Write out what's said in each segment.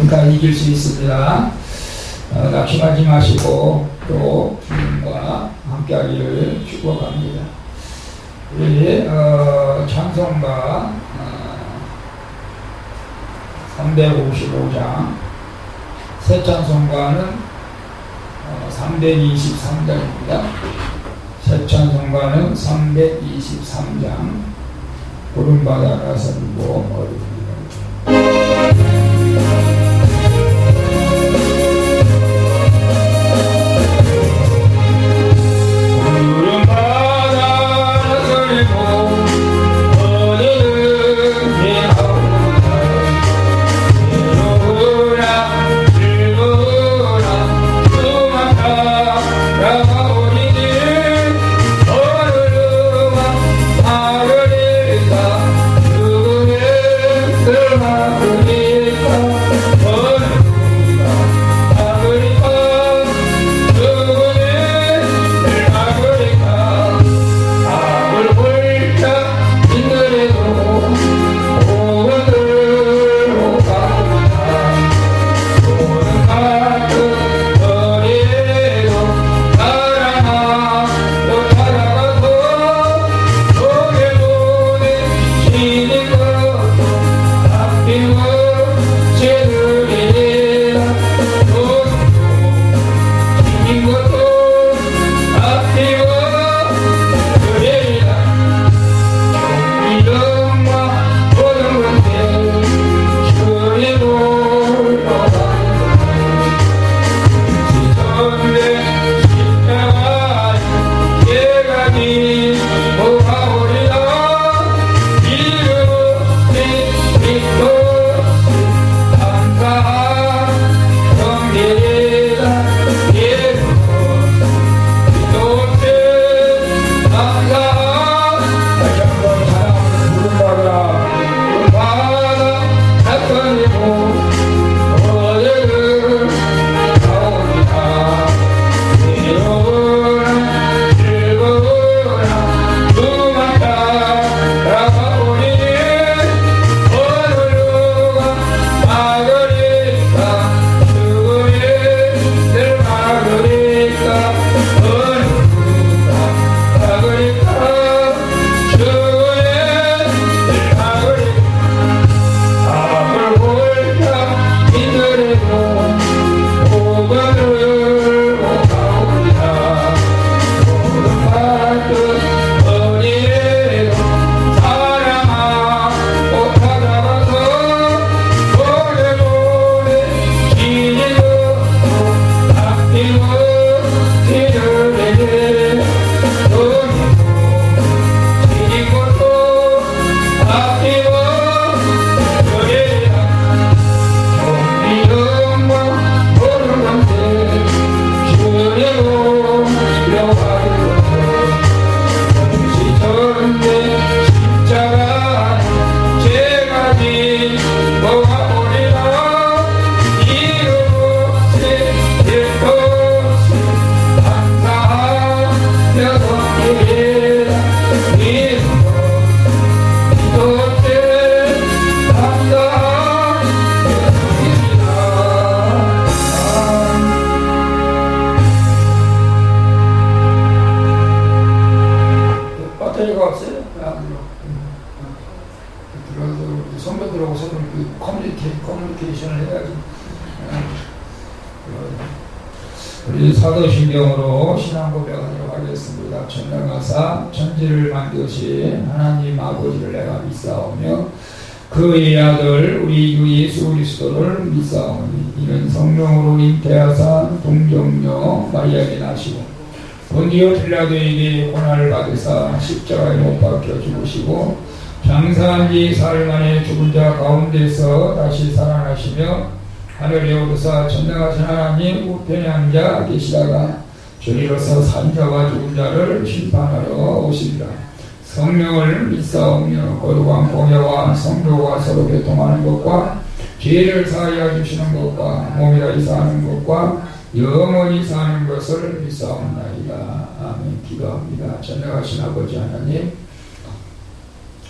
우리가 이길 수 있습니다. 낙심하지 마시고 또 주님과 함께하기를 축복합니다. 우리 찬송가 355장, 새 찬송가는 323장입니다. 새 찬송가는 323장, 구름바다 나선 봄 어린이가 커뮤니케이션을 해야지. 우리 사도신경으로 신앙 고백하도록 하겠습니다. 전능하사 천지를 만드신 하나님 아버지를 내가 믿사오며 그의 아들 우리 주 예수 그리스도를 믿사오니 이는 성령으로 잉태하사 동정녀 마리아에게 나시고 본디오 빌라도에게 고난을 받으사 십자가에 못 박혀 죽으시고 장사한 지 사흘 만에 죽은 자 가운데서 다시 살아나시며 하늘에 오르사 전능하신 하나님 우편에 앉아 계시다가 저리로서 산 자와 죽은 자를 심판하러 오시리라. 성령을 믿사오며 거룩한 공예와 성도가 서로 교통하는 것과 죄를 사하여 주시는 것과 몸이라 사는 것과 영원히 사는 것을 믿사옵나이다. 아멘. 기도합니다. 전능하신 아버지 하나님,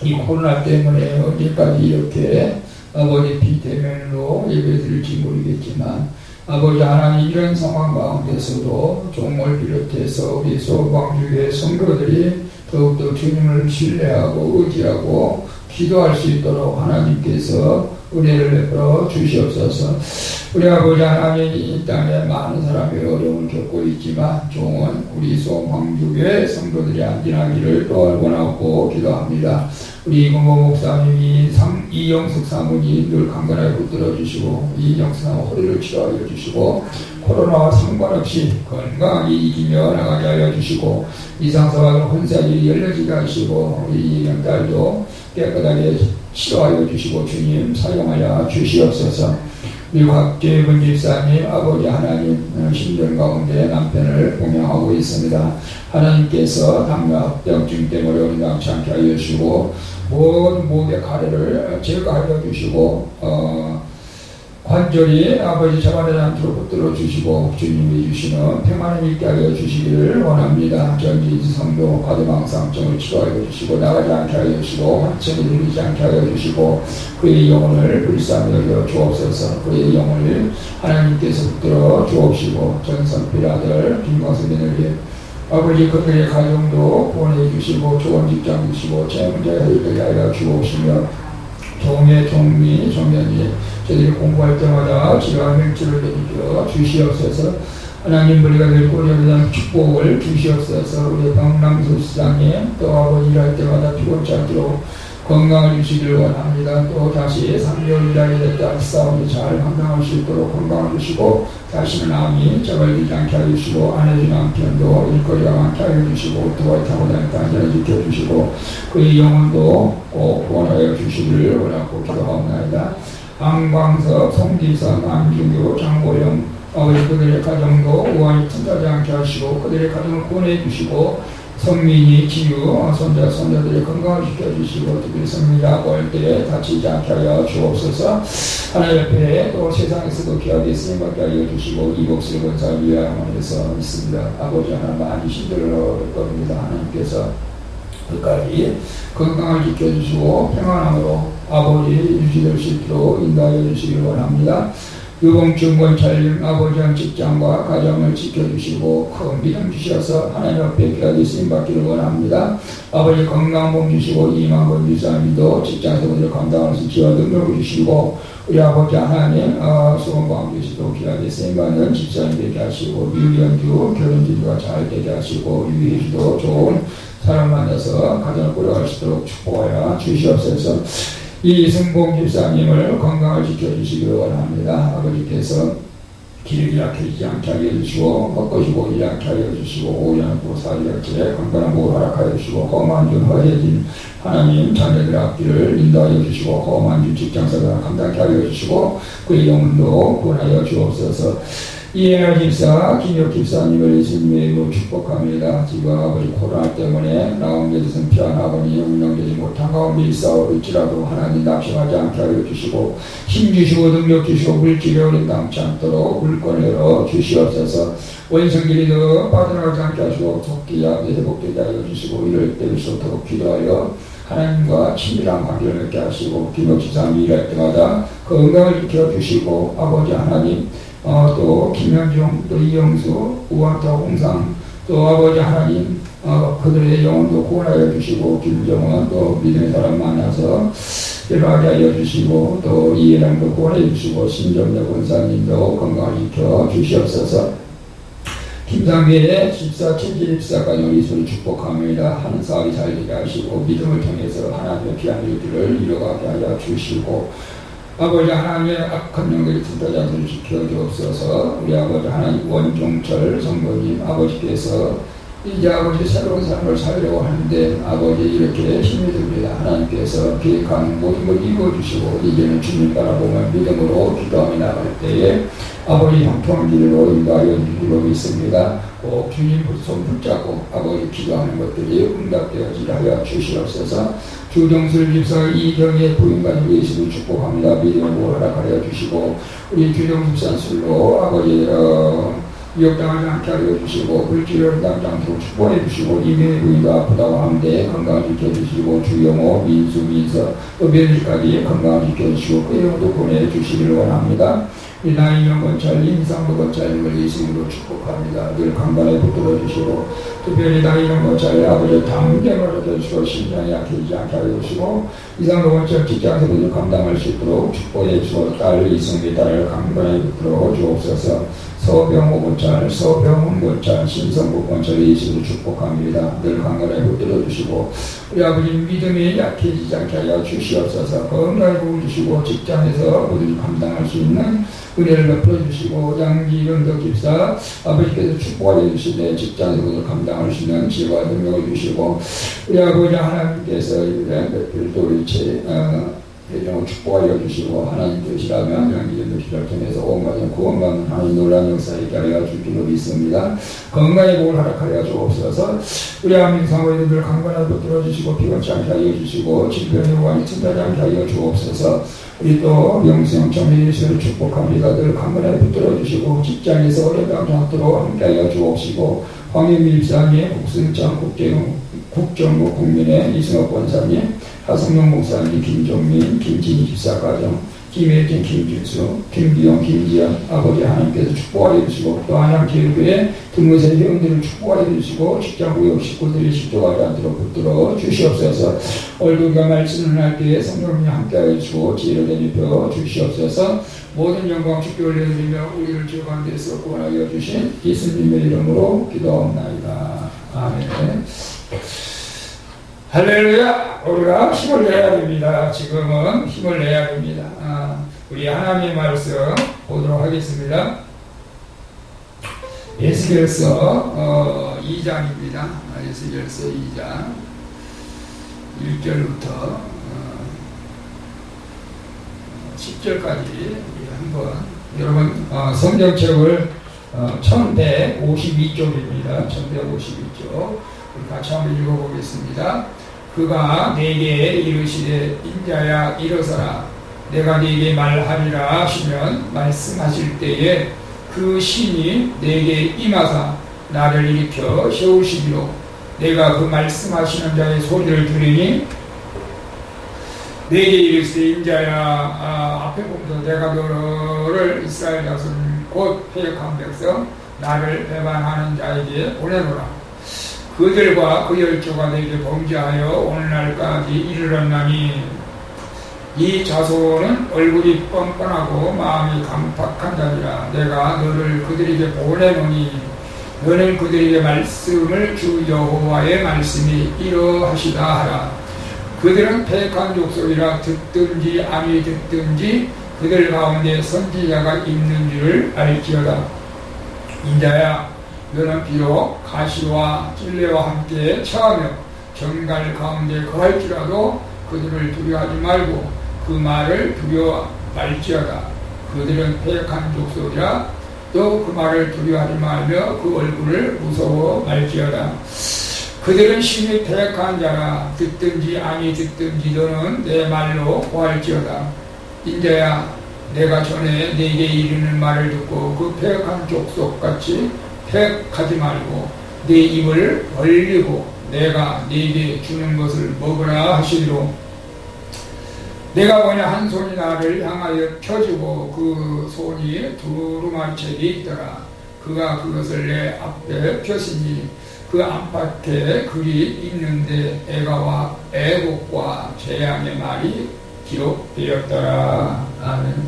이 코로나 때문에 언제까지 이렇게 아버지 비대면으로 예배드릴지 모르겠지만 아버지 하나님 이런 상황 가운데서도 종을 비롯해서 우리 소방주의 성도들이 더욱더 주님을 신뢰하고 의지하고 기도할 수 있도록 하나님께서 은혜를 베풀어 주시옵소서. 우리 아버지 하나님 이 땅에 많은 사람이 어려움을 겪고 있지만 종은 우리 소방주의 성도들이 안전하기를 또 원하고 기도합니다. 우리 이금호 목사님이 이영숙 사모님 늘 강건하게 붙들어 주시고 이영숙 사모 허리를 치료하여 주시고 코로나와 상관없이 건강하게 이기며 나가게 하여 주시고 이상사와도 혼사이 열려지게 하시고 우리 이영딸도 깨끗하게 치료하여 주시고 주님 사용하여 주시옵소서. 우리 곽재분 집사님 아버지 하나님 힘든 가운데 남편을 봉양하고 있습니다. 하나님께서 당뇨합병증 때문에 어린당치 않게 하여 주시고 모든 목의 가래를 제거하여 주시고 관절이 아버지 잡아내지 않도록 붙들어 주시고 주님이 주시는 평안을 있게 하여 주시기를 원합니다. 전지 성도 가두망상증을 치료하여 주시고 나가지 않게 하여 주시고 환청이 누리지 않게 하여 주시고 그의 영혼을 불쌍히 여겨 주옵소서. 그의 영혼을 하나님께서 붙들어 주옵시고 전성필 아들 김광수님을 위해 아버지 그들의 가정도 보내주시고 좋은 직장 주시고 재문제 해결되게 하여 주옵시며 종의 종미 종면이 저들이 공부할 때마다 지와 맹치를 내주어 주시옵소서. 하나님 우리가 늘 꼬리에 대한 축복을 주시옵소서. 우리 방랑수 시장에 또 아버지 일할 때마다 피곤치 않도록 건강을 주시기를 원합니다. 또 다시 3개월 일하게 됐다 싸움이 잘 건강할 수 있도록 건강을 주시고 다시는 암이 저발되지 않게 하여 주시고 아내주 남편도 일거리가 많게 하여 주시고 오토바이 타고 다니까 안전을 지켜주시고 그의 영혼도 꼭 구원하여 주시기를 원하고 기도하옵나이다. 안광석, 송기선, 안중교, 장보영 아버지 그들의 가정도 우환이 틈타지 않게 하시고 그들의 가정을 구원해 주시고 성민이, 지유, 손자, 손자들의 건강을 지켜주시고 특히 성민이 아버할 때에 다치지 않게 하여 주옵소서. 하나님 옆에 또 세상에서도 귀하게 쓰임받게 하여 주시고 이복슬 권사 위함에서 있습니다. 아버지 하나님 많이 힘들어 겁니다. 하나님께서 끝까지 건강을 지켜주시고 평안함으로 아버지 유지될 수 있도록 인도하여 주시기를 원합니다. 유봉중권 촬영 아버지의 직장과 가정을 지켜주시고 큰 믿음 주셔서 하나님 앞에 귀하게 쓰임받기를 원합니다. 아버지 건강 복 주시고 이만권 유사님도 직장생활을 감당할 수 있는 능력을 주시고 우리 아버지 하나님 수건광 주시고 귀하게 쓰임받는 집사님 되게 하시고 유연주 결혼주가 잘 되게 하시고 유희주도 좋은 사람 만나서 가정을 꾸려갈 수 있도록 축복하여 주시옵소서. 이승봉 집사님을 건강을 지켜주시기를 원합니다. 아버지께서 길을 약해지지 않게 하여 주시고 헛것이고 일지 않게 하여 주시고 오연하고 사리같이 건강한 복을 허락하여 주시고 험한 줄 허해진 하나님 자녀들 앞길을 인도하여 주시고 험한 줄 직장사가 감당케 하여 주시고 그의 영혼도 구원하여 주옵소서. 이해나 집사, 김혁 집사님을 예수님의 이름으로 축복합니다. 지금 아버지 코로나 때문에 나온 데서는 피한 아버지 운영되지 못한 가운데 있사올지라도 하나님 낙심하지 않게 하여 주시고 힘 주시고 능력 주시고 물질에 어린 남지 않도록 물건을 열어 주시옵소서. 원성길이도 빠져나가지 않게 하시고 토끼야 회복되게 하여 주시고 이럴 때일수록 기도하여 하나님과 친밀한 관계를 맺게 하시고 김혁 집사님이 일할 때마다 건강을 지켜주시고 아버지 하나님 또 김현중, 또 이영수, 우한타 홍상, 또 아버지 하나님 그들의 영혼도 구원하여 주시고 김정은 또 믿음의 사람 만나서 일하게 하여 주시고 또 이해랑도 구원해 주시고 신정대 권사님도 건강을 지켜 주시옵소서. 김상계의 집사, 체질 집사까지 이수를 축복합니다. 하는 사업이 잘 되게 하시고 믿음을 통해서 하나님의 귀한 일들을 이뤄가게 하여 주시고 아버지 하나님의 악한 영들이 틈타지 않도록 지켜주옵소서. 우리 아버지 하나님 원종철 성도님 아버지께서 이제 아버지 새로운 삶을 살려고 하는데 아버지 이렇게 힘이 듭니다. 하나님께서 계획하는 모든 걸 이루어주시고 이제는 주님 바라보며 믿음으로 기도하며 나갈 때에 아버지 형통한 길로 인도하여 주기로 믿습니다. 꼭 주님 손 붙잡고 아버지 기도하는 것들이 응답되어지게 하여 주시옵소서. 주정술 집사 이경의 부인과 예수를 축복합니다. 믿음을 허락하여 주시고 우리 주정술 산술로 아버지 위협당하지 않게 하여 주시고 불치료를 당하지 않도록 축복해 주시고 이민의 부인도 아프다고 하는데 건강을 지켜주시고 주영호, 민수, 민서 또 며느리까지 건강을 지켜주시고 그 영도 보내주시기를 원합니다. 이 나이명 건찰, 임상도 건찰님을 예수님으로 축복합니다. 늘 강건에 붙들어 주시고 특별히 나이명 건찰 아버지 당gem을 얻어주시고 심장이 약해지지 않게 하여 주시고 이상도 건찰 직장에서 늘 감당할 수 있도록 축복해 주시고 딸 이승미 딸을 강건에 붙들어 주옵소서. 서병호 건찰, 서병훈 건찰, 신성국 건찰 예수님으로 축복합니다. 늘 강건에 붙들어 주시고 우리 아버지 믿음이 약해지지 않게 하여 주시옵소서. 건강에 복을 주시고 직장에서 모두 감당할 수 있는 은혜를 베풀어 주시고 양기현덕 집사 아버지께서 축복하여 주시되 직장에서 모두 감당할 수 있는 지혜와 능력을 주시고 우리 아버지 하나님께서 별도 우리 예정을 축복하여 주시고 하나님 되시라면 양기현덕 집사를 통해서 온 가정 구원받는 하나님 놀라운 역사 있게 하여 줄 줄로 믿습니다. 건강의 복을 허락하여 주옵소서. 우리 아민 사모님들 강건하게 붙들어 주시고 피곤치 않게 하여 주시고 질병의 원이 틈나지 않게 하여 주옵소서. 우리 또 명수형 정리예수를 축복합니다. 늘 강건하게 붙들어 주시고 직장에서 어려움이 않도록 함께하여 주옵시고 황현미 집사님, 국승장 국정부 국민의 이승업 권사님, 하성룡 목사님, 김종민, 김진희 집사 가정, 김혜진, 김준수, 김기영, 김지연 아버지 하나님께서 축복하여 주시고 또 한양제일교회 등무세 회원들을 축복하여 주시고 직장구역 식구들이 실족하지 않도록 붙들어 주시옵소서. 얼굴과 말씀을 할 때에 성령님이 함께하여 주시고 지혜를 내입혀 주시옵소서. 모든 영광 주께 올려드리며 우리를 죄 가운데서 구원하여 주신 예수님의 이름으로 기도하옵나이다. 아멘. 할렐루야! 우리가 힘을 내야 됩니다. 지금은 힘을 내야 됩니다. 우리 하나님의 말씀 보도록 하겠습니다. 에스겔서 2장입니다. 에스겔서 2장 1절부터 10절까지 한번 여러분 성경책을 1152쪽입니다. 1152쪽 우리 같이 한번 읽어보겠습니다. 그가 내게 이르시되 인자야 일어서라 내가 네게 말하리라 하시면 말씀하실 때에 그 신이 내게 임하사 나를 일으켜 세우시기로 내가 그 말씀하시는 자의 소리를 들으니 내게 이르시되 인자야 앞에 보면서 내가 너를 이스라엘 자손 곧 패역한 백성 나를 배반하는 자에게 보내노라. 그들과 그 열조가 내게 범죄하여 오늘날까지 이르렀나니 이 자손은 얼굴이 뻔뻔하고 마음이 강팍한 자니라. 내가 너를 그들에게 보내노니 너는 그들에게 말씀을 주 여호와의 말씀이 이러하시다 하라. 그들은 패역한 족속이라 듣든지 아니 듣든지 그들 가운데 선지자가 있는 줄을 알지어다. 인자야 너는 비록 가시와 찔레와 함께 처하며 정갈 가운데 거할지라도 그들을 두려워하지 말고 그 말을 두려워 말지어다. 그들은 패역한 족속이라 또 그 말을 두려워하지 말며 그 얼굴을 무서워 말지어다. 그들은 심히 패역한 자라 듣든지 아니 듣든지 너는 내 말로 고할지어다. 인자야 내가 전에 네게 이르는 말을 듣고 그 패역한 족속같이 패역하지 말고 네 입을 벌리고 내가 네게 주는 것을 먹으라 하시리로. 내가 보니 한 손이 나를 향하여 펴주고 그 손이 두루마리책에 있더라. 그가 그것을 내 앞에 펴시니 그 안팎에 글이 있는데 애가와 애곡과 재앙의 말이 기록되었더라. 아멘.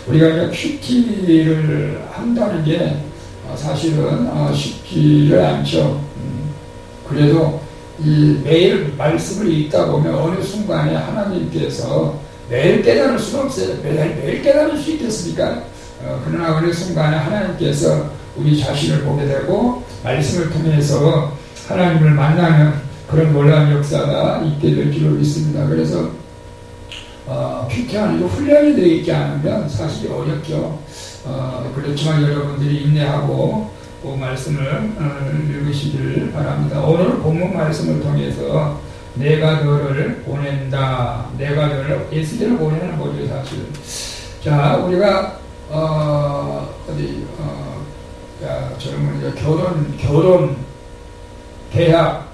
우리가 이제 큐티를 한다는 게 사실은 쉽지를 않죠. 그래도 이 매일 말씀을 읽다 보면 어느 순간에 하나님께서 매일 깨달을 수는 없어요. 매일 깨달을 수 있겠습니까? 그러나 어느 순간에 하나님께서 우리 자신을 보게 되고 말씀을 통해서 하나님을 만나는 그런 놀라운 역사가 있게 될 줄로 믿습니다. 그래서 큐티하는 훈련이 되어 있지 않으면 사실 어렵죠. 그렇지만 여러분들이 인내하고 그 말씀을 읽으시기를 바랍니다. 오늘 본문 말씀을 통해서 내가 너를 보낸다. 내가 너를 에스겔을 보내는 거죠, 사실. 자, 우리가 젊은 이제 결혼, 대학,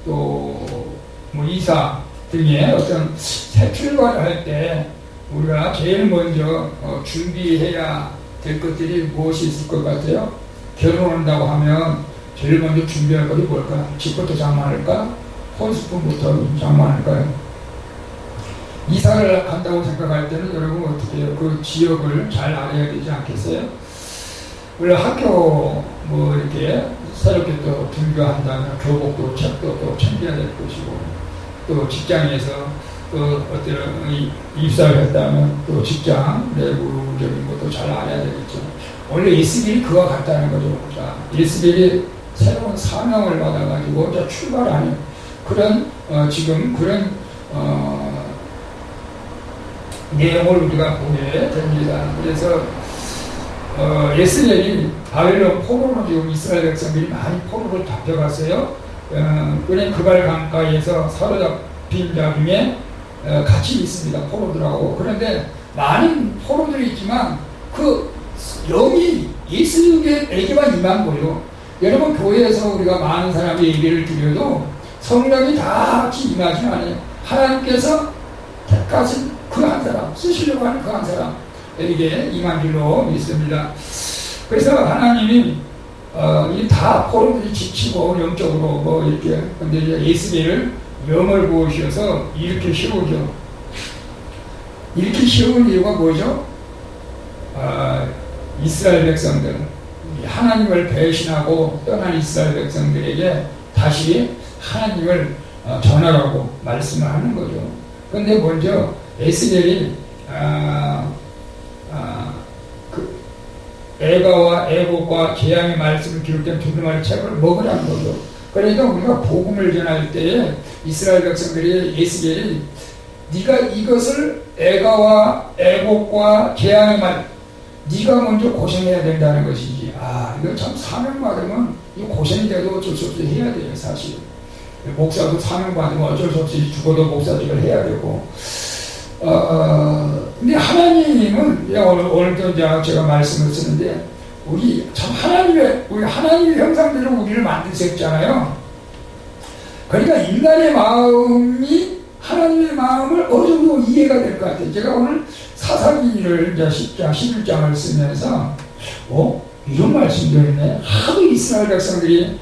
또 뭐 이사 등의 어떤 새 출발을 할 때 우리가 제일 먼저 준비해야 될 것들이 무엇이 있을 것 같아요? 결혼한다고 하면 제일 먼저 준비할 것이 뭘까? 집부터 장만할까? 혼수품부터 장만할까요? 이사를 간다고 생각할 때는 여러분 어떻게 해요? 그 지역을 잘 알아야 되지 않겠어요? 원래 학교 뭐 이렇게 새롭게 또 등교한다면 교복도 책도 또 챙겨야 될 것이고, 또 직장에서 또 어떤 입사를 했다면 또 직장 내부적인 것도 잘 알아야 되겠죠. 원래 이스라엘이 그와 같다는 거죠. 자, 이스라엘이 새로운 사명을 받아가지고 이제 출발하는 그런 지금 그런 내용을 우리가 보게 됩니다. 그래서 이스라엘이 바벨론 포로로 지금 이스라엘 백성들이 많이 포로를 잡혀갔어요. 은행 그발 강가에서 사로잡힌 자 중에 같이 있습니다. 포로들하고. 그런데 많은 포로들이 있지만 그 영이 예수에게만 임한 거예요. 여러분 교회에서 우리가 많은 사람의 예배를 드려도 성령이 다 같이 임하지 않아요. 하나님께서 택하신 그 한 사람, 쓰시려고 하는 그 한 사람에게 임한 줄로 믿습니다. 그래서 하나님이 이 다 포로들이 지치고 영적으로 뭐 이렇게, 근데 이제 예수님을 영을 부으셔서 이렇게 세우죠. 이렇게 세운 이유가 뭐죠? 이스라엘 백성들, 하나님을 배신하고 떠난 이스라엘 백성들에게 다시 하나님을 전하라고 말씀을 하는 거죠. 그런데 먼저 에스겔이 애가와 애곡과 재앙의 말씀을 기록된 두 마리 책을 먹으라는 거죠. 그러니까 우리가 복음을 전할 때에 이스라엘 백성들이 에스겔이 네가 이것을 애가와 애곡과 재앙의 말, 네가 먼저 고생해야 된다는 것이지. 이거 참 사명 받으면 이 고생이 돼도 어쩔 수 없이 해야 돼요. 사실 목사도 사명 받으면 어쩔 수 없이 죽어도 목사직을 해야 되고. 근데 하나님은 오늘도 제가 말씀을 쓰는데 우리 참 하나님의 형상대로 우리를 만드셨잖아요. 그러니까 인간의 마음이 하나님의 마음을 어느 정도 이해가 될 것 같아요. 제가 오늘 사사기를 10장 11장을 쓰면서 이런 말씀도 있네. 하도 이스라엘 백성들이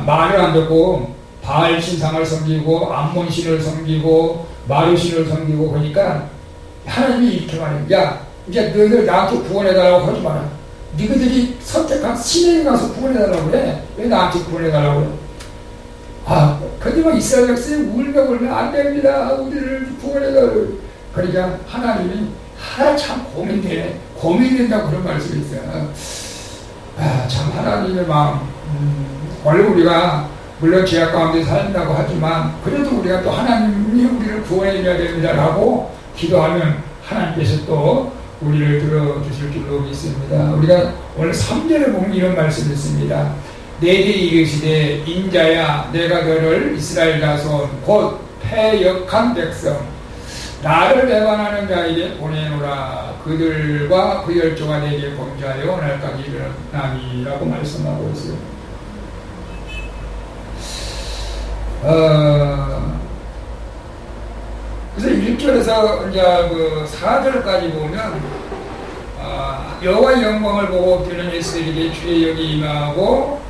말을 안 듣고 바알 신상을 섬기고 암몬 신을 섬기고 마루 신을 섬기고 그러니까 하나님이 이렇게 말해요. 야, 이제 너희들 나한테 구원해달라고 하지 마라. 너희들이 선택한 신에게 가서 구원해달라고 그래. 왜 나한테 구원해달라고 그래? 그러지만 이스라엘 백성이 울면 안 됩니다. 우리를 구원해달라고. 그러니까 하나님이 참 고민된다고 그런 말씀이 있어요. 참 하나님의 마음. 원래 우리가 물론 죄악 가운데 산다고 하지만 그래도 우리가 또 하나님이 우리를 구원해줘야 됩니다라고 기도하면 하나님께서 또 우리를 들어주실 줄로 믿습니다. 우리가 오늘 3절에 보면 이런 말씀이 있습니다. 내게 이르시되 인자야 내가 너를 이스라엘 자손 곧 패역한 백성 나를 배반하는 자에게 보내노라. 그들과 그 열조가 내게 범죄하여 오늘까지 일어나니라고 말씀하고 있어요. 그래서 1절에서 이제 그 4절까지 보면 여호와의 영광을 보고 뛰는 이스라엘에게 주의 영이 임하고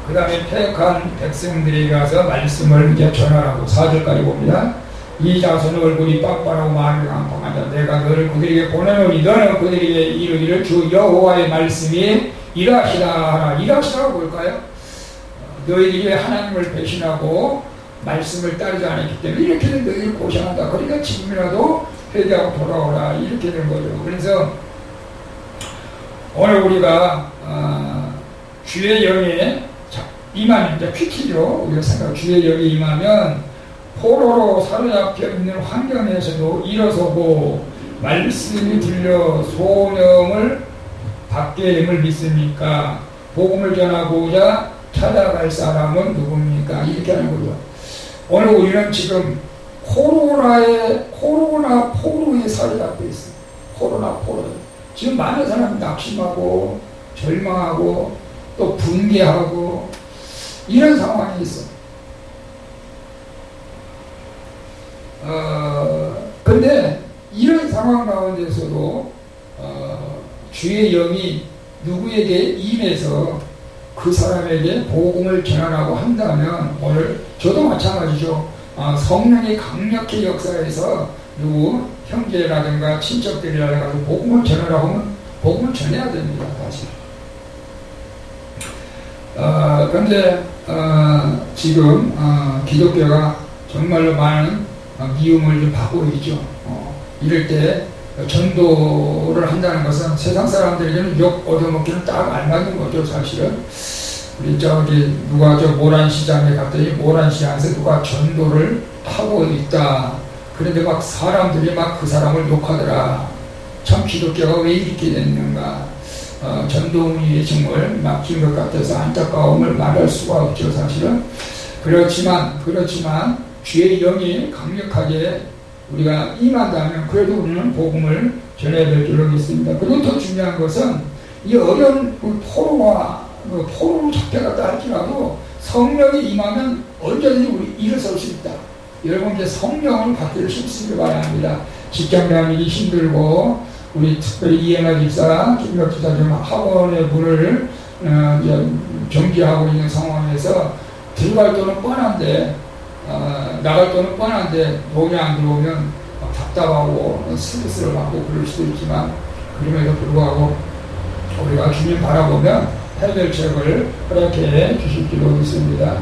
그 다음에 패역한 백성들에게 가서 말씀을 이제 전하라고 4절까지 봅니다. 이 자손의 얼굴이 빡빡하고 마음이 강팍하다. 내가 너를 그들에게 보내노니 너는 그들에게 이르기를 주 여호와의 말씀이 일하시다 하라. 일하시다가 뭘까요? 너희들이 하나님을 배신하고 말씀을 따르지 않았기 때문에 이렇게 된 너희들 고생한다. 그러니까 지금이라도 회개하고 돌아오라. 이렇게 된 거죠. 그래서 오늘 우리가 주의 영에 임하면 이제 퀴키죠. 우리가 생각 주의 영이 임하면 포로로 사로잡혀 있는 환경에서도 일어서고 말씀이 들려 소명을 받게 됨을 믿습니까? 복음을 전하고자 찾아갈 사람은 누굽니까? 이렇게 하는 거죠. 오늘 우리는 지금 코로나 포로에 사로잡혀 있어요. 코로나 포로. 지금 많은 사람이 낙심하고 절망하고 또 분개하고 이런 상황이 있어. 근데 이런 상황 가운데서도 주의 영이 누구에게 임해서 그 사람에게 복음을 전하라고 한다면, 오늘 저도 마찬가지죠. 성령이 강력히 역사해서 누구 형제라든가 친척들이라든가 복음을 전하라고 하면 복음을 전해야 됩니다. 사실. 그런데 지금 기독교가 정말로 많은 미움을 좀 받고 있죠. 이럴 때 전도를 한다는 것은 세상 사람들에게는 욕 얻어먹기는 딱 알맞는 거죠, 사실은. 우리 누가 모란시장에 갔더니 모란시장에서 누가 전도를 하고 있다. 그런데 막 사람들이 막 그 사람을 욕하더라. 참 기독교가 왜 이렇게 됐는가. 전도운이 정말 막힌 것 같아서 안타까움을 말할 수가 없죠, 사실은. 그렇지만 주의 영이 강력하게 우리가 임한다면 그래도 우리는 복음을 전해야 될 줄로 믿습니다. 그리고 더 중요한 것은 이 어려운 포로로 잡혀갔다 할지라도 성령이 임하면 언제든지 우리 일어설 수 있다. 여러분, 이제 성령을 받기를 쉽습니다. 바랍니다. 직장 다니기 힘들고 우리 특별히 이해나 집사, 김혁 집사 좀 학원의 문을 정지하고 있는 상황에서 들어갈 돈은 뻔한데 나갈 돈은 뻔한데 돈이 안 들어오면 답답하고 스트레스를 받고 그럴 수도 있지만, 그럼에도 불구하고 우리가 주님 바라보면 해결책을 허락해 주실 줄로 믿습니다.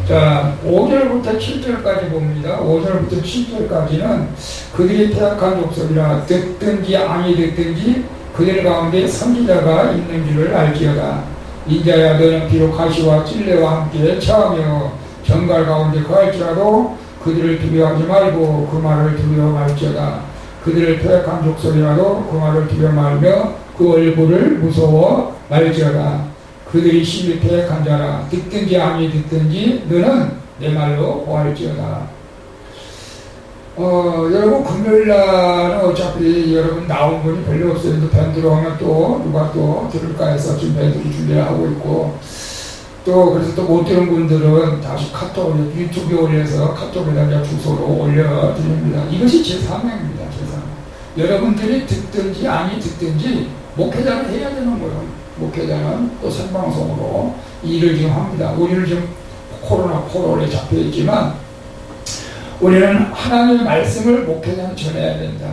자, 5절부터 7절까지 봅니다. 5절부터 7절까지는 그들이 패악한 족속이라 듣든지 아니 듣든지 그들 가운데 선지자가 있는 줄을 알지어다. 인자야, 너는 비록 가시와 찔레와 함께 처하며 정갈 가운데 거할지라도 그들을 두려워하지 말고 그 말을 두려워 말지어다. 그들을 패악한 족속이라도 그 말을 두려워 말며 그 얼굴을 무서워 말지어다. 그들이 심히 패악한 자라. 듣든지 아니 듣든지 너는 내 말로 보할지어다. 여러분, 금요일날은 어차피 여러분 나온 분이 별로 없어요. 밴 들어오면 또 누가 또 들을까 해서 지금 밴드를 준비하고 있고, 또 그래서 또 못 들은 분들은 다시 카톡, 유튜브에 올려서 카톡에다가 주소로 올려드립니다. 이것이 제 사명입니다. 제 사명. 여러분들이 듣든지 아니 듣든지 목회자는 해야 되는 거예요. 목회자는 또 생방송으로 일을 지금 합니다. 우리는 지금 코로나에 잡혀있지만 우리는 하나님의 말씀을 목회자는 전해야 된다.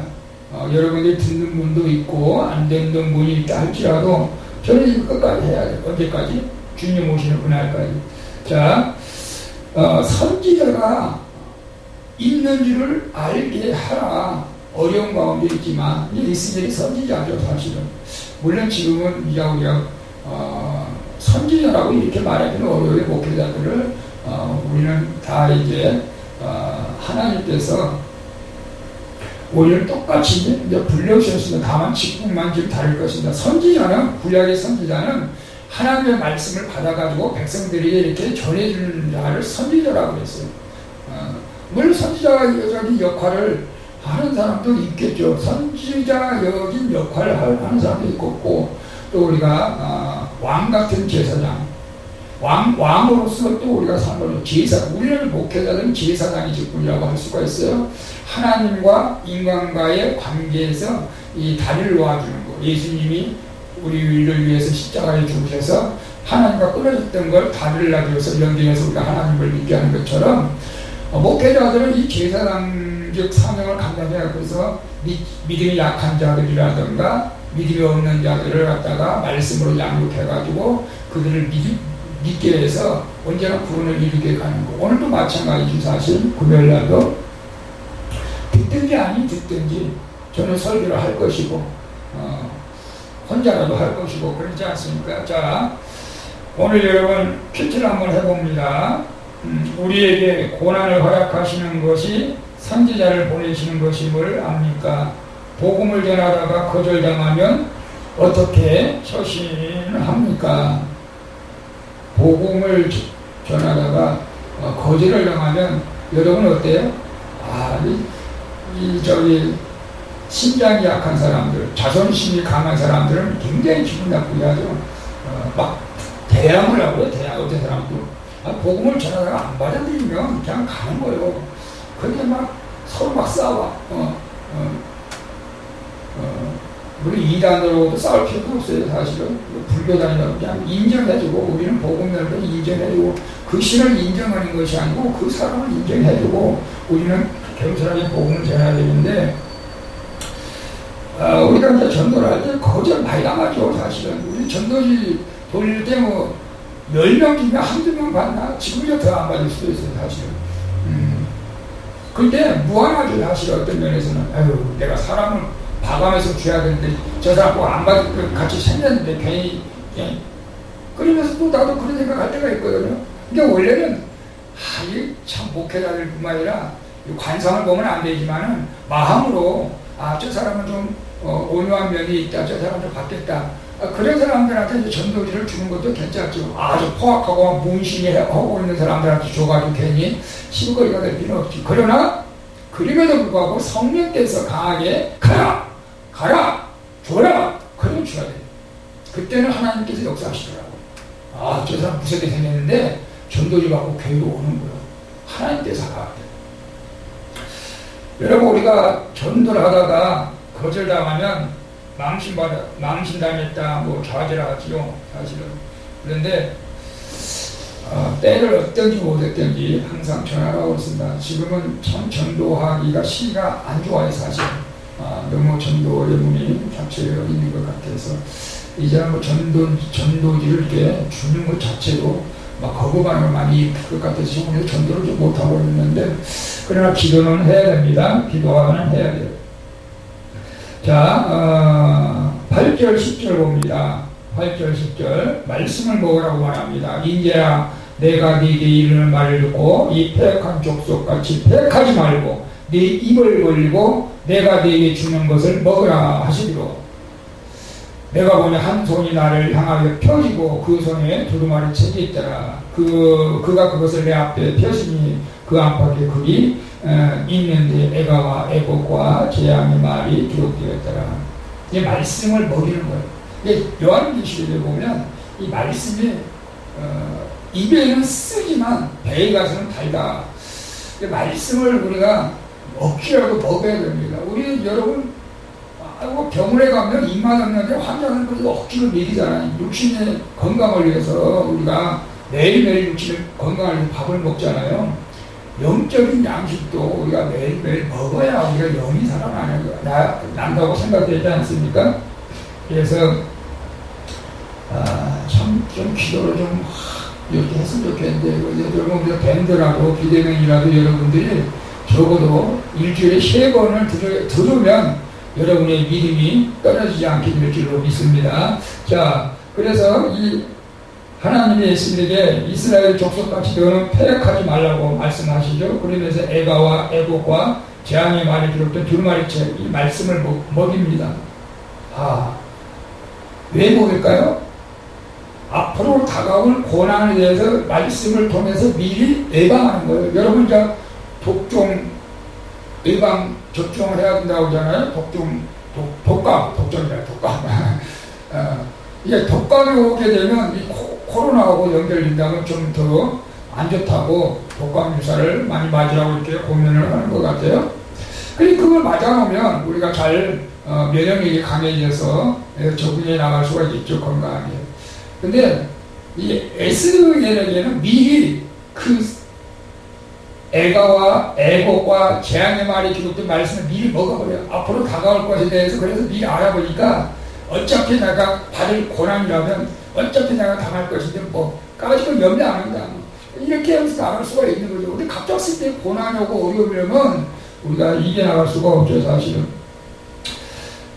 여러분들이 듣는 분도 있고 안 듣는 분이 있다 할지라도 저는 이거 끝까지 해야 돼요. 언제까지? 주님 오시는 그날까지. 자, 선지자가 있는 줄을 알게 하라. 어려운 가운데 있지만 이스라엘이 선지자죠, 사실은. 물론 지금은 우리가 선지자라고 이렇게 말하기는 어려워요. 목회자들을 우리는 다 이제 하나님께서 우리를 똑같이 이제 불러주셨습니다. 다만 직분만 좀 다를 것입니다. 선지자는, 구약의 선지자는 하나님의 말씀을 받아가지고 백성들에게 이렇게 전해주는 자를 선지자라고 했어요. 물론 선지자가 여전히 역할을 하는 사람도 있겠죠. 선지자적인 역할을 하는 사람도 있고, 또 우리가 왕 같은 제사장, 왕으로서 또 우리가 사는 제사, 우리는 목회자들은 제사장의 직분이라고 할 수가 있어요. 하나님과 인간과의 관계에서 이 다리를 놓아주는 거. 예수님이 우리를 위해서 십자가에 죽으셔서 하나님과 끊어졌던 걸 다리를 놔줘서 연결해서 우리가 하나님을 믿게 하는 것처럼, 목회자들은 이 제사장적 사명을 감당해야 해서 믿음이 약한 자들이라든가 믿음이 없는 자들을 갖다가 말씀으로 양육해가지고 그들을 믿게 해서 언제나 구원을 이루게 가는 거. 오늘도 마찬가지죠. 사실 금요일날도 듣든지 아니 듣든지 저는 설교를 할 것이고 혼자라도 할 것이고 그렇지 않습니까? 자, 오늘 여러분 퀴즈를 한번 해봅니다. 우리에게 고난을 허락하시는 것이 선지자를 보내시는 것임을 압니까? 복음을 전하다가 거절당하면 어떻게 처신합니까? 복음을 전하다가 거절을 당하면 여러분 어때요? 심장이 약한 사람들, 자존심이 강한 사람들은 굉장히 기분 나쁘게 하죠. 막 대항을 하고요. 어떤 사람도 복음을 전하다가 안 받아들이면 그냥 가는 거예요. 그런데 막 서로 막 싸워. 우리 이단으로도 싸울 필요도 없어요. 사실은 불교단이라고 그냥 인정해주고, 우리는 복음을 인정해주고, 그 신을 인정하는 것이 아니고 그 사람을 인정해주고, 우리는 겸손하게 복음을 전해야 되는데, 우리가 이제 전도를 할 때 거절 많이 당하죠. 사실은 우리 전도지 돌릴 때 뭐 10명 중에 한두 명 받나? 지금이야 더 안 받을 수도 있어요. 사실은. 근데 무한하죠. 사실 어떤 면에서는 아유, 내가 사람을 봐가면서 줘야 되는데 저 사람 꼭 안 받을 같이 생겼는데 괜히 그러면서 또 나도 그런 생각할 때가 있거든요. 근데 원래는 이게 참 목회자들 뿐만 아니라 관상을 보면 안 되지만은 마음으로 저 사람은 좀 온유한 면이 있다, 저 사람 좀 받겠다, 그런 사람들한테 이제 전도지를 주는 것도 괜찮죠. 아주 포악하고 문신이 하고 있는 사람들한테 줘가지고 괜히 시부거리가 될 필요는 없지. 그러나 그럼에도 불구하고 성령께서 강하게 가라 줘라, 그러면 줘야 돼. 그때는 하나님께서 역사하시더라고. 저 사람 무섭게 생겼는데 전도지 받고 교회로 오는 거예요. 하나님께서 하라고. 여러분, 우리가 전도를 하다가 거절당하면 망신당했다, 뭐 좌절하지요, 사실은. 그런데 때를 어떤지 못했던지 항상 전하라고 했습니다. 지금은 참 전도하기가 시기가 안 좋아요, 사실. 너무 전도의 문이 자체가 있는 것 같아서 이제는 뭐 전도지를 이렇게 주는 것 자체도 막 거부감을 많이 입힐 것 같아서 오늘 전도를 좀 못하고 있는데, 그러나 기도는 해야 됩니다. 기도는 해야 돼요. 자, 8절 10절 봅니다. 8절 10절 말씀을 먹으라고 말합니다. 인제야 내가 네게 이르는 말을 듣고 이 패역한 족속같이 패역하지 말고 네 입을 벌리고 내가 네게 주는 것을 먹으라 하시기로. 내가 보니 한 손이 나를 향하여 펴지고 그 손에 두루마리 책이 있더라. 그가 그것을 내 앞에 펴시니 그 안팎에 글이 있는데 애가와 애곡과 재앙의 말이 기록되었더라. 이 말씀을 먹이는 거예요. 요한계시록에 보면 이 말씀이 입에는 쓰지만 배에 가서는 달다. 이 말씀을 우리가 억지라도 먹어야 됩니다. 우리 여러분 병원에 가면 입맛 없는데 환자는 그래도 억지로 먹이잖아요. 육신의 건강을 위해서 우리가 매일매일 육신의 건강을 위해서 밥을 먹잖아요. 영적인 양식도 우리가 매일매일 먹어야 우리가 영이 살아난다고 생각되지 않습니까? 그래서 참 좀 기도를 좀 이렇게 했으면 좋겠는데, 여러분 우리가 밴드라도 비대면이라도 여러분들이 적어도 일주일에 3번을 들으면 여러분의 믿음이 떨어지지 않게 될 줄로 믿습니다. 자, 그래서 이 하나님의 예수님에게 이스라엘 족속같이 너는 패역하지 말라고 말씀하시죠. 그러면서 애가와 애곡과 재앙의 말이 기록된 두루마리 책, 이 말씀을 먹입니다. 왜 먹일까요? 앞으로 다가올 고난에 대해서 말씀을 통해서 미리 예방하는 거예요. 여러분, 이제 독종 예방 접종을 해야 된다고 하잖아요. 독감이라 이게 독감이 오게 되면 이 코로나하고 연결된다면 좀 더 안 좋다고 독감 주사를 많이 맞으라고 이렇게 고민을 하는 것 같아요. 그리고 그걸 맞아놓으면 우리가 잘 면역력이 강해져서 적응해 나갈 수가 있죠, 건강하게. 근데 이 S계에는 미리 그 애가와 애곡과 재앙의 말이 기록된 말씀을 미리 먹어버려요. 앞으로 다가올 것에 대해서. 그래서 미리 알아보니까 어차피 내가 받을 고난이라면 어차피 내가 당할 것인데 뭐 까짓거 염려 안 한다, 이렇게 하면서 나갈 수가 있는 거죠. 근데 갑작스레 때 고난이 오고 어려움이 오면 우리가 이겨나갈 수가 없죠, 사실은.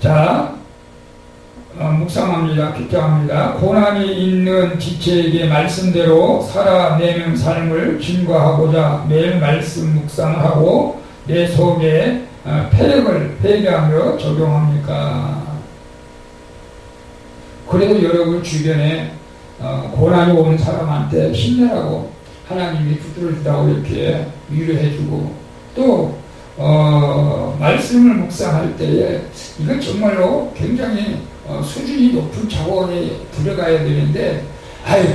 자, 묵상합니다. 기도합니다. 고난이 있는 지체에게 말씀대로 살아내는 삶을 증거하고자 매일 말씀 묵상하고 내 속에 패력을 회개하며 적용합니까? 그래도 여러분 주변에 고난이 오는 사람한테 힘내라고 하나님이 붙들어주다고 이렇게 위로해주고, 또 말씀을 묵상할 때에 이건 정말로 굉장히 수준이 높은 차원에 들어가야 되는데,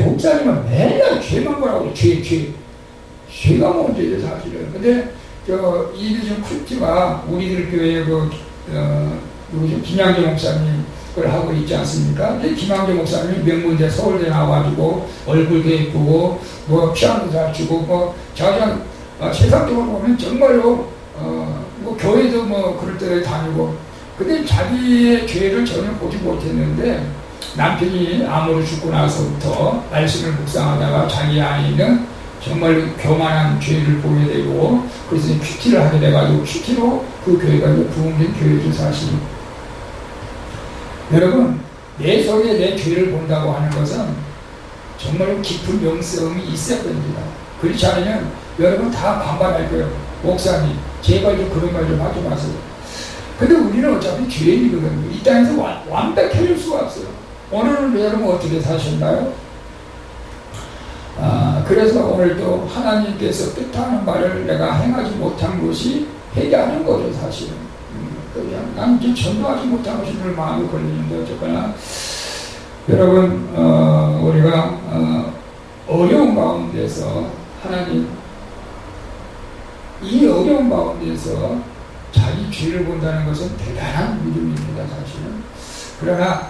목사님은 맨날 죄만 보라고, 죄가 문제죠, 사실은. 근데, 이리즘 쿨티가 우리들 교회 누구죠? 김양재 목사님 걸 하고 있지 않습니까? 근데 김양재 목사님이 명문대 서울대 나와가지고, 얼굴도 예쁘고, 피아노도 잘 치고, 자기가, 세상적으로 보면 정말로, 교회도 그럴 때 다니고, 근데 자기의 죄를 전혀 보지 못했는데, 남편이 암으로 죽고 나서부터 말씀을 묵상하다가 자기 안에 있는 정말 교만한 죄를 보게 되고, 그래서 큐티를 하게 돼가지고 큐티로 그 교회가 부흥된 교회죠, 사실. 여러분, 내 속에 내 죄를 본다고 하는 것은 정말 깊은 명성이 있어야 됩니다. 그렇지 않으면 여러분 다 반발할 거예요. 목사님, 제발 좀 그런 말 좀 하지 마세요. 근데 우리는 어차피 죄인이거든요. 이 땅에서 완벽해질 수가 없어요. 오늘은 여러분 어떻게 사셨나요? 그래서 오늘도 하나님께서 뜻하는 바를 내가 행하지 못한 것이 회개하는 거죠, 사실은. 그냥 난 이제 전도하지 못한 것이 늘 마음에 걸리는데, 어쨌거나 여러분, 우리가 어려운 가운데서 하나님, 이 어려운 가운데서 자기 죄를 본다는 것은 대단한 믿음입니다, 사실은. 그러나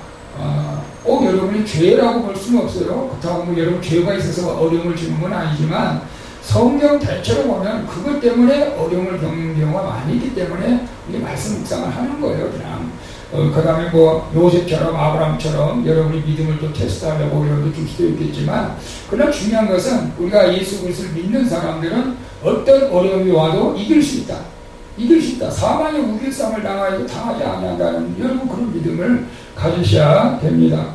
꼭 여러분이 죄라고 볼 수는 없어요. 그렇다고 여러분 죄가 있어서 어려움을 주는 건 아니지만, 성경 대체로 보면 그것 때문에 어려움을 겪는 경우가 많이 있기 때문에 우리 말씀 묵상을 하는 거예요, 그냥. 그 다음에 요셉처럼 아브라함처럼 여러분이 믿음을 또 테스트하려고 어려움도 줄 수도 있겠지만, 그러나 중요한 것은 우리가 예수 그리스도를 믿는 사람들은 어떤 어려움이 와도 이길 수 있다. 사망의 우길쌈을 당하여도 당하지 아니한다는 여러분 그런 믿음을 가지셔야 됩니다.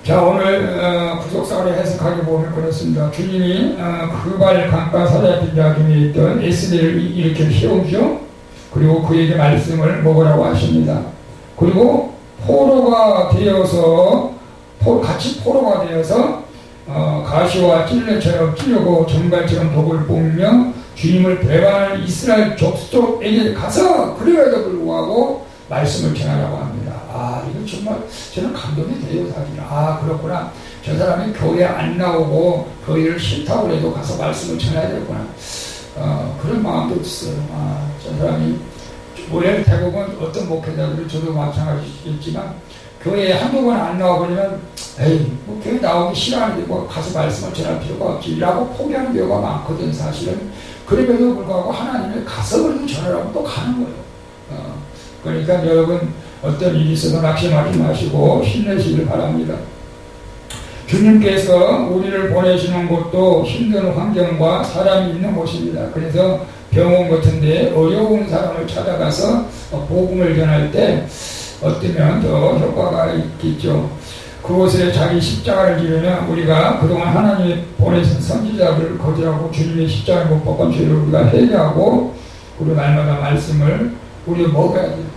자, 오늘 구속사를 해석하게 보면 그렇습니다. 주님이 그발 강가 사자빈 자 중에 있던 에스겔을 이렇게 세우죠. 그리고 그에게 말씀을 먹으라고 하십니다. 그리고 같이 포로가 되어서 가시와 찔레처럼 찔려고 정갈처럼 독을 볶으며 주님을 배반하는 이스라엘 족속에게 가서 그래도 불구하고 말씀을 전하라고 합니다. 이거 정말 저는 감동이 돼요, 사실. 그렇구나. 저 사람이 교회 안 나오고 교회를 싫다고 해도 가서 말씀을 전해야 되겠구나. 그런 마음도 있어요. 저 사람이 원래 대부분 어떤 목회자들이 저도 마찬가지겠지만 교회에 한두 번 안 나와버리면 교회 나오기 싫어하는데 가서 말씀을 전할 필요가 없지 라고 포기하는 경우가 많거든, 사실은. 그럼에도 불구하고 하나님이 가서 그래도 전하라고 또 가는 거예요. 그러니까 여러분 어떤 일이 있어도 낙심하지 마시고 힘내시길 바랍니다. 주님께서 우리를 보내시는 곳도 힘든 환경과 사람이 있는 곳입니다. 그래서 병원 같은데 어려운 사람을 찾아가서 복음을 전할 때 어쩌면 더 효과가 있겠죠. 그곳에 자기 십자가를 지으면 우리가 그동안 하나님이 보내신 선지자들을 거절하고 주님의 십자가를 못 박은 죄를 우리가 회개하고 우리 날마다 말씀을 우리 먹어야 돼요.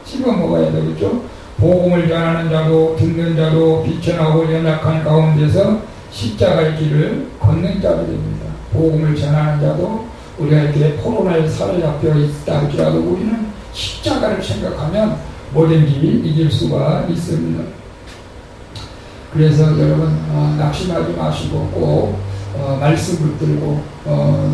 씹어 먹어야 되겠죠. 복음을 전하는 자도 듣는 자도 비천하고 연약한 가운데서 십자가의 길을 걷는 자도 됩니다. 복음을 전하는 자도 우리가 이렇게 포로나에 사로잡혀 있다 할지라도 우리는 십자가를 생각하면 뭐든지 이길 수가 있습니다. 그래서 여러분 낙심하지 마시고 꼭 말씀 붙들고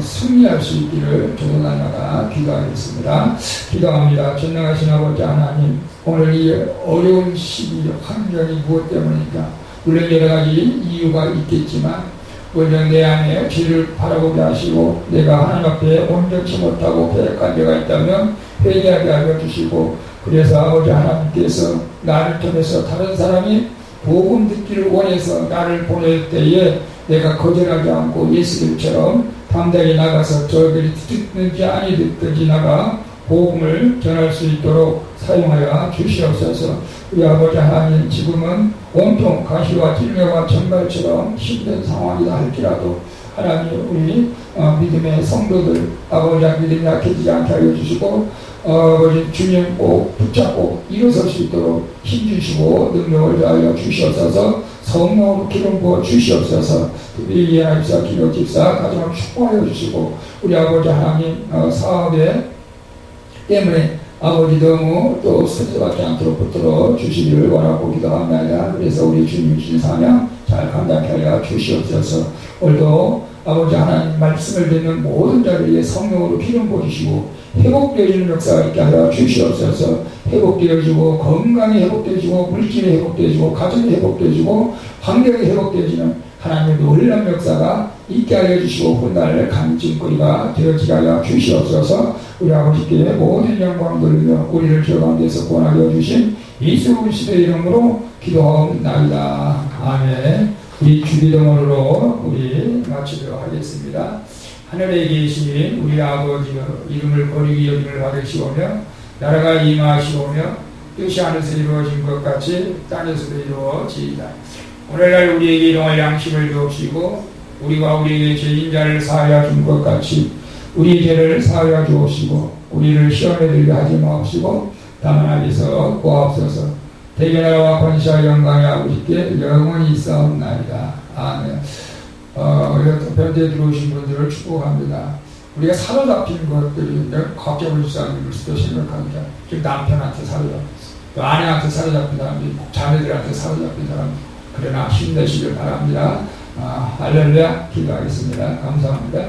승리할 수 있기를 저도 날마다 기도하겠습니다. 기도합니다. 전능하신 아버지 하나님, 오늘 이 어려운 시기 환경이 무엇 때문입니까? 물론 여러 가지 이유가 있겠지만 물론 내 안에 죄를 바라보게 하시고 내가 하나님 앞에 온전치 못하고 배역한 데가 있다면 회개하게 하여 주시고, 그래서 아버지 하나님께서 나를 통해서 다른 사람이 복음 듣기를 원해서 나를 보낼 때에 내가 거절하지 않고 예수님처럼 담대히 나가서 저들이 듣든지 아니 듣든지 나가 복음을 전할 수 있도록 사용하여 주시옵소서. 우리 아버지 하나님, 지금은 온통 가시와 찔레와 정갈처럼 힘든 상황이다 할지라도 하나님 우리 믿음의 성도들 아버지 믿음이 약해지지 않게 하여 주시고 아버지 주님 꼭 붙잡고 일어설 수 있도록 힘주시고 능력을 다하여 주시옵소서. 성령으로 기름 부어 주시옵소서. 우리 이해나 집사 기록 집사 가정을 축복하여 주시고 우리 아버지 하나님 사업에 때문에 아버지 너무 또 스트레스 받지 않도록 붙들어 주시기를 원하고 기도합니다. 그래서 우리 주님 주신 사명 잘 감당케 하여 주시옵소서. 오늘도 아버지 하나님 말씀을 듣는 모든 자들에게 성령으로 기름 부으시고 회복되어지는 역사가 있게 하여 주시옵소서. 회복되어지고 건강이 회복되어지고 물질이 회복되어지고 가정이 회복되어지고 환경이 회복되어지는 하나님의 놀라운 역사가 있게 하여 주시고 훗날 간증거리가 되어지게 하여 주시옵소서. 우리 아버지께 모든 영광 돌리며 우리를 죄 가운데서 구원하게 해주신 예수 그리스도의 이름으로 기도하옵나이다. 아멘. 우리 주기도문으로 우리 마치도록 하겠습니다. 하늘에 계신 우리 아버지 이름을 거룩히 여김을 받으시오며 나라가 임하시오며 뜻이 하늘에서 이루어진 것 같이 땅에서도 이루어지이다. 오늘날 우리에게 일용할 양식을 주옵시고 우리가 우리에게 죄인자를 사하여 준 것 같이 우리 죄를 사하여 주옵시고 우리를 시험에 들게 하지 마옵시고 다만 악에서 구하옵소서. 대견나라와 권세와 영광이 아버지께 영원히 있사옵나이다. 아멘. 변제에 들어오신 분들을 축복합니다. 우리가 사로잡힌 것들이 걱정을 불쌍히 수도 생각합니다. 지금 남편한테 사로잡혔어. 또 아내한테 사로잡힌 사람도 있고 자매들한테 사로잡힌 사람도 있고 그러나 힘내시길 바랍니다. 할렐루야. 기도하겠습니다. 감사합니다.